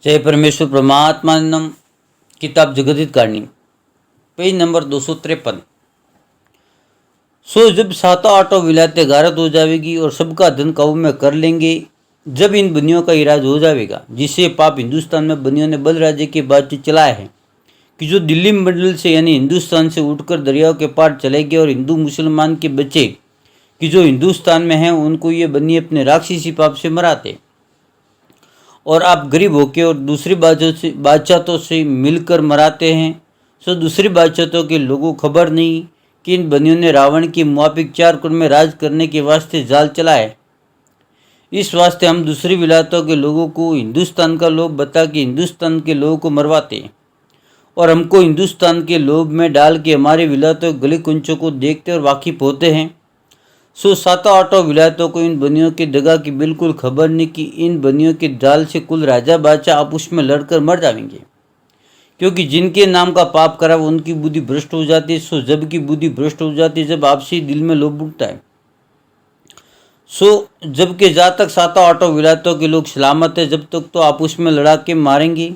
जय परमेश्वर परमात्मानंदम। किताब जगदित कारणी, पेज नंबर 253। सो जब सातों आठों विलायतें गारत हो जाएगी और सबका धन काबू में कर लेंगे, जब इन बनियों का इराज हो जाएगा, जिससे पाप हिंदुस्तान में बनियों ने बल राज्य के बाद चलाया है कि जो दिल्ली मंडल से यानी हिंदुस्तान से उठकर दरियाओं के पार चले गए और हिंदू मुसलमान के बच्चे कि जो हिंदुस्तान में हैं उनको ये बनिए अपने राक्षसी पाप से मराते, और आप गरीब होके और दूसरी बादशाहों से मिलकर मराते हैं। सो दूसरी बादशाहों के लोगों को खबर नहीं कि इन बनियों ने रावण की मुआफिक 4 कुल में राज करने के वास्ते जाल चला है। इस वास्ते हम दूसरी विलायतों के लोगों को हिंदुस्तान का लोभ बता के हिंदुस्तान के लोगों को मरवाते हैं, और हमको हिंदुस्तान के लोभ में डाल के हमारे विलायतों गली कुंचों को देखते और वाकिफ होते हैं। सो सातों आठों विलायतों को इन बनियों की दगा की बिल्कुल खबर नहीं कि इन बनियों के जाल से कुल राजा बादशाह आपस में लड़कर मर जाएंगे, क्योंकि जिनके नाम का पाप करा वो उनकी बुद्धि भ्रष्ट हो जाती है। सो जब की बुद्धि भ्रष्ट हो जाती है, जब आपसी दिल में लोभ उठता है। सो जबकि जहाँ तक सातों आठों विलायतों के लोग सलामत है, जब तक तो आपस में लड़ा के मारेंगे,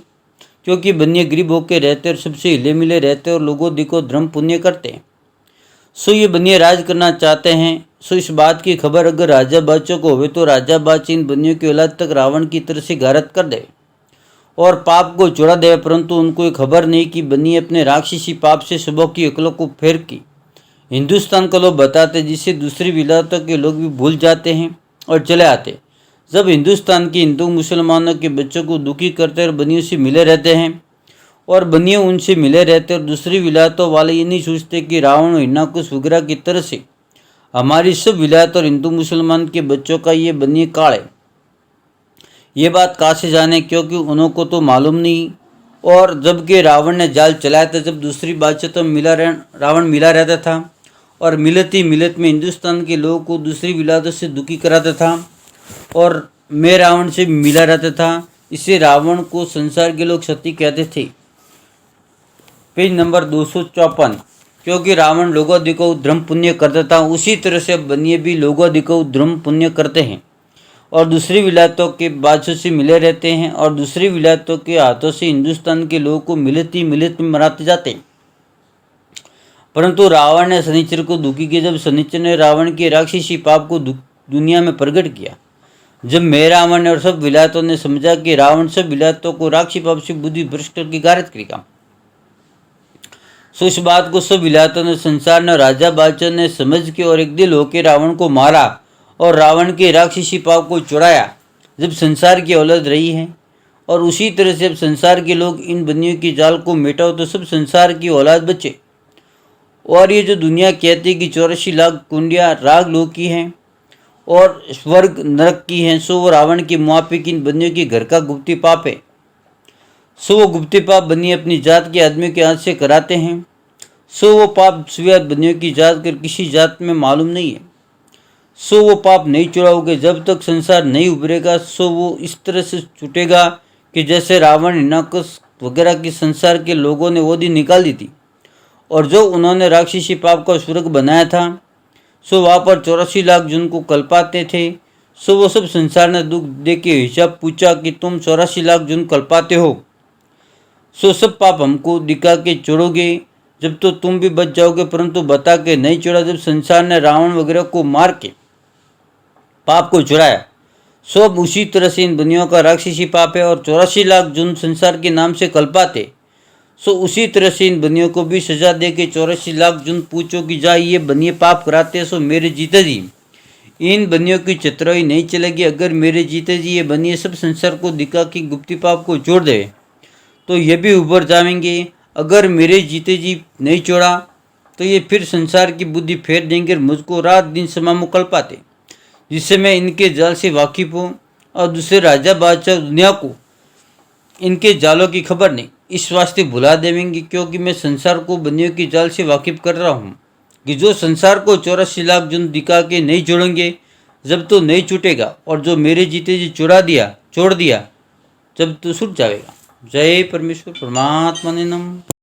क्योंकि बनिए गरीब होकर रहते और सबसे हिले मिले रहते और लोगों दिखो धर्म पुण्य करते हैं। सो ये बनिए राज करना चाहते हैं। सो इस बात की खबर अगर राजा बादशाह को हो तो राजा बादशाह इन बनियों की औलाद तक रावण की तरह से गारत कर दे और पाप को चुरा दे, परंतु उनको ये खबर नहीं कि बनिए अपने राक्षसी पाप से सुबह की अकलों को फेर की हिंदुस्तान को लोग बताते, जिससे दूसरी विलायतों के लोग भी भूल जाते हैं और चले आते। जब हिंदुस्तान के हिंदू मुसलमानों के बच्चों को दुखी करते और बनियों से मिले रहते हैं और बनिए उनसे मिले रहते, और दूसरी विलायतों वाले ये नहीं सोचते कि रावण और हिरण्याकुश वगैरह की तरह से हमारी सब विलायत और हिंदू मुसलमान के बच्चों का ये बनिए काल है। ये बात कहाँ से जाने, क्योंकि उनको तो मालूम नहीं। और जबकि रावण ने जाल चलाया था, जब दूसरी बादशाह तो रावण मिला रहता था और मिलत में हिंदुस्तान के लोगों को दूसरी विलायतों से दुखी कराता था और मैं रावण से मिला रहता था। इससे रावण को संसार के लोग सती कहते थे। Page number 254। क्योंकि रावण लोगों दिको धर्म पुण्य करता था, उसी तरह से बनिए भी लोगों दिको धर्म पुण्य करते हैं और दूसरी विलायतों के बादशाह से मिले रहते हैं, और दूसरी विलायतों के हाथों से हिंदुस्तान के लोगों को मिलत में मराते जाते हैं। परंतु रावण ने शनिचर को दुखी किया। जब शनिचर ने रावण के राक्षसी पाप को दुनिया में प्रकट किया, जब मैं रावण ने और सब विलायतों ने समझा कि रावण सब विलायतों को राक्षसी पाप से बुद्धि भ्रष्ट करके गारत करेगा, सो इस बात को सब विलायतों ने, संसार ने, राजा बादशाह ने समझ के और एक दिल होकर रावण को मारा और रावण के राक्षसी पाप को चुराया। जब संसार की औलाद रही है और उसी तरह से अब संसार के लोग इन बनियों की जाल को मिटाओ तो सब संसार की औलाद बचे। और ये जो दुनिया कहती है कि 84 लाख कुंडियाँ राग लोक की हैं और स्वर्ग नरक की हैं, सो वो रावण के मुआफिक इन बनियों के घर का गुप्ती पाप है। सो वो गुप्ती पाप बनिए अपनी जात के आदमी के हाथ से कराते हैं। सो वो पाप सिवाय बनियों की जात कर किसी जात में मालूम नहीं है। सो वो पाप नहीं छुड़ाओगे जब तक संसार नहीं उभरेगा। सो वो इस तरह से छूटेगा कि जैसे रावण हिरण्याकुश वगैरह की संसार के लोगों ने वो दिन निकाल दी थी, और जो उन्होंने राक्षसी पाप का स्वर्ग बनाया था, सो वहाँ पर 84 लाख जिनको कल्पाते थे, सो वो सब संसार ने दुख दे के हिसाब पूछा कि तुम 84 लाख जुन कल्पाते हो, सो सब पाप हमको दिखा के छोड़ोगे जब तो तुम भी बच जाओगे, परंतु बता के नहीं छोड़ा। जब संसार ने रावण वगैरह को मार के पाप को चुराया, सो अब उसी तरह से इन बनियों का राक्षसी पाप है, और 84 लाख जुन संसार के नाम से कल्पाते, सो उसी तरह से इन बनियों को भी सजा दे के 84 लाख जुन पूछो कि जा ये बनिए पाप कराते, सो मेरे जीते जी इन बनियों की चतुराई नहीं चलेगी। अगर मेरे जीते जी ये बनिए सब संसार को दिखा कि गुप्ती पाप को छोड़ दे तो ये भी उभर जाएंगे। अगर मेरे जीते जी नहीं छोड़ा तो ये फिर संसार की बुद्धि फेर देंगे और मुझको रात दिन समा मुकल पाते, जिससे मैं इनके जाल से वाकिफ हूँ और दूसरे राजा बादशाह दुनिया को इनके जालों की खबर नहीं, इस वास्ते भुला देंगे। क्योंकि मैं संसार को बनियों की जाल से वाकिफ कर रहा हूँ कि जो संसार को 84 लाख जुन दिखा के नहीं छोड़ेंगे जब तो नहीं छूटेगा, और जो मेरे जीते जी छोड़ दिया जब तो छूट जाएगा। जय परमेश्वर परमात्मा ने नम।